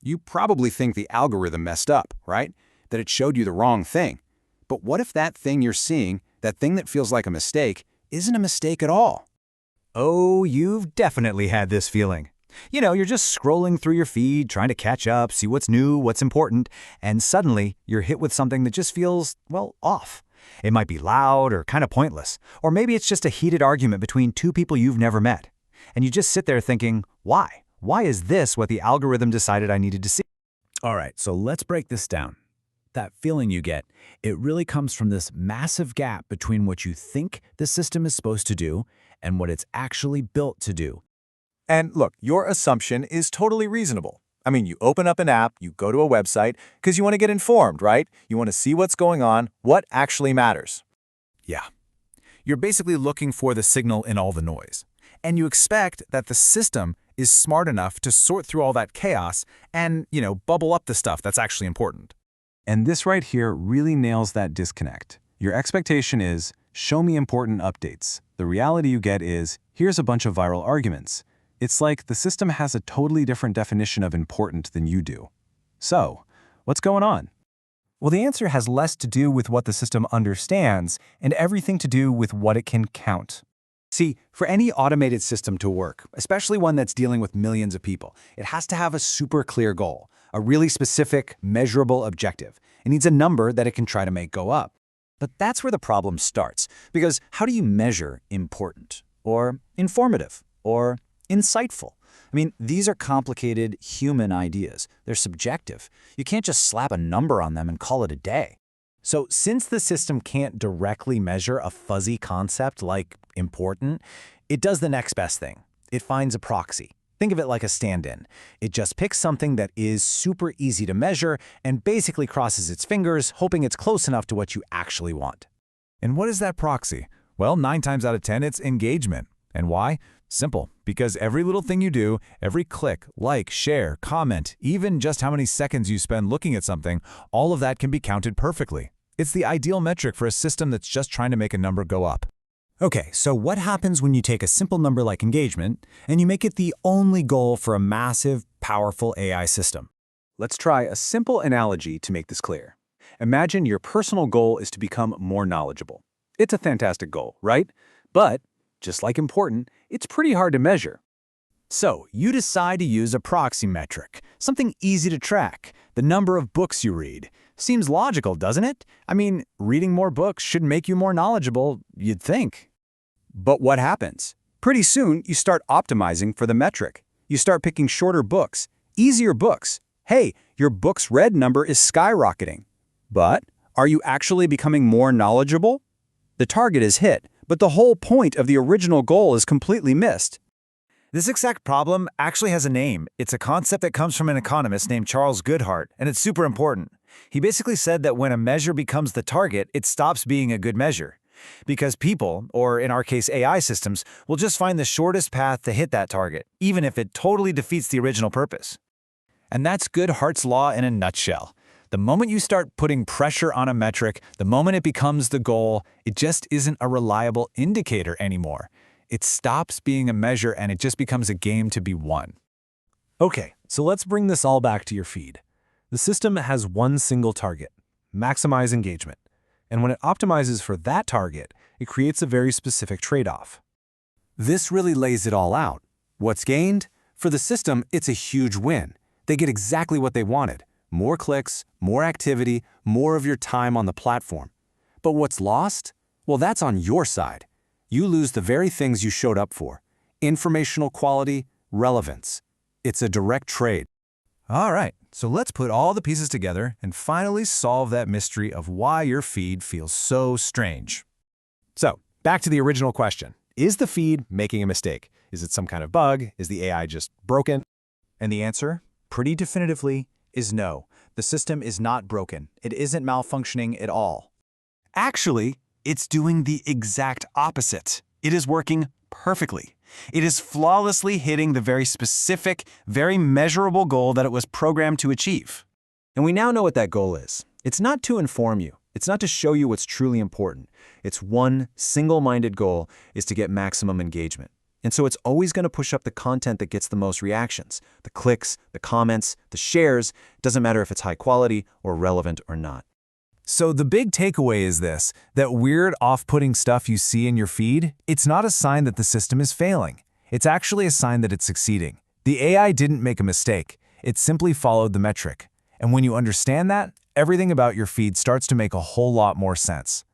You probably think the algorithm messed up, right? That it showed you the wrong thing. But what if that thing you're seeing, that thing that feels like a mistake, isn't a mistake at all? Oh, you've definitely had this feeling. You're just scrolling through your feed, trying to catch up, see what's new, what's important, and suddenly you're hit with something that just feels, well, off. It might be loud or kind of pointless, or maybe it's just a heated argument between two people you've never met. And you just sit there thinking, why? Why is this what the algorithm decided I needed to see? All right, so let's break this down. That feeling you get, it really comes from this massive gap between what you think the system is supposed to do and what it's actually built to do. And look, your assumption is totally reasonable. I mean, you open up an app, you go to a website, because you want to get informed, right? You want to see what's going on, what actually matters. Yeah. You're basically looking for the signal in all the noise. And you expect that the system is smart enough to sort through all that chaos and, bubble up the stuff that's actually important. And this right here really nails that disconnect. Your expectation is, show me important updates. The reality you get is, here's a bunch of viral arguments. It's like the system has a totally different definition of important than you do. So, what's going on? Well, the answer has less to do with what the system understands and everything to do with what it can count. See, for any automated system to work, especially one that's dealing with millions of people, it has to have a super clear goal, a really specific, measurable objective. It needs a number that it can try to make go up. But that's where the problem starts, because how do you measure important, or informative, or insightful? I mean, these are complicated human ideas. They're subjective. You can't just slap a number on them and call it a day. So since the system can't directly measure a fuzzy concept like important, it does the next best thing. It finds a proxy. Think of it like a stand-in. It just picks something that is super easy to measure and basically crosses its fingers, hoping it's close enough to what you actually want. And what is that proxy? Well, 9 times out of 10, it's engagement. And why? Simple. Because every little thing you do, every click, like, share, comment, even just how many seconds you spend looking at something, all of that can be counted perfectly. It's the ideal metric for a system that's just trying to make a number go up. Okay, so what happens when you take a simple number like engagement and you make it the only goal for a massive, powerful AI system? Let's try a simple analogy to make this clear. Imagine your personal goal is to become more knowledgeable. It's a fantastic goal, right? But, just like important, it's pretty hard to measure. So, you decide to use a proxy metric, something easy to track, the number of books you read. Seems logical, doesn't it? I mean, reading more books should make you more knowledgeable, you'd think. But what happens? Pretty soon, you start optimizing for the metric. You start picking shorter books, easier books. Hey, your books read number is skyrocketing. But are you actually becoming more knowledgeable? The target is hit, but the whole point of the original goal is completely missed. This exact problem actually has a name. It's a concept that comes from an economist named Charles Goodhart, and it's super important. He basically said that when a measure becomes the target, it stops being a good measure. Because people, or in our case AI systems, will just find the shortest path to hit that target, even if it totally defeats the original purpose. And that's Goodhart's law in a nutshell. The moment you start putting pressure on a metric, the moment it becomes the goal, it just isn't a reliable indicator anymore. It stops being a measure and it just becomes a game to be won. Okay, so let's bring this all back to your feed. The system has one single target: maximize engagement. And when it optimizes for that target, it creates a very specific trade-off. This really lays it all out. What's gained? For the system, it's a huge win. They get exactly what they wanted. More clicks, more activity, more of your time on the platform. But what's lost? Well, that's on your side. You lose the very things you showed up for: informational quality, relevance. It's a direct trade. All right, so let's put all the pieces together and finally solve that mystery of why your feed feels so strange. So, back to the original question. Is the feed making a mistake? Is it some kind of bug? Is the AI just broken? And the answer, pretty definitively, is no. The system is not broken. It isn't malfunctioning at all. Actually, it's doing the exact opposite. It is working perfectly. It is flawlessly hitting the very specific, very measurable goal that it was programmed to achieve. And we now know what that goal is. It's not to inform you. It's not to show you what's truly important. Its one single-minded goal is to get maximum engagement. And so it's always going to push up the content that gets the most reactions. The clicks, the comments, the shares, doesn't matter if it's high quality or relevant or not. So the big takeaway is this, that weird, off-putting stuff you see in your feed, it's not a sign that the system is failing. It's actually a sign that it's succeeding. The AI didn't make a mistake. It simply followed the metric. And when you understand that, everything about your feed starts to make a whole lot more sense.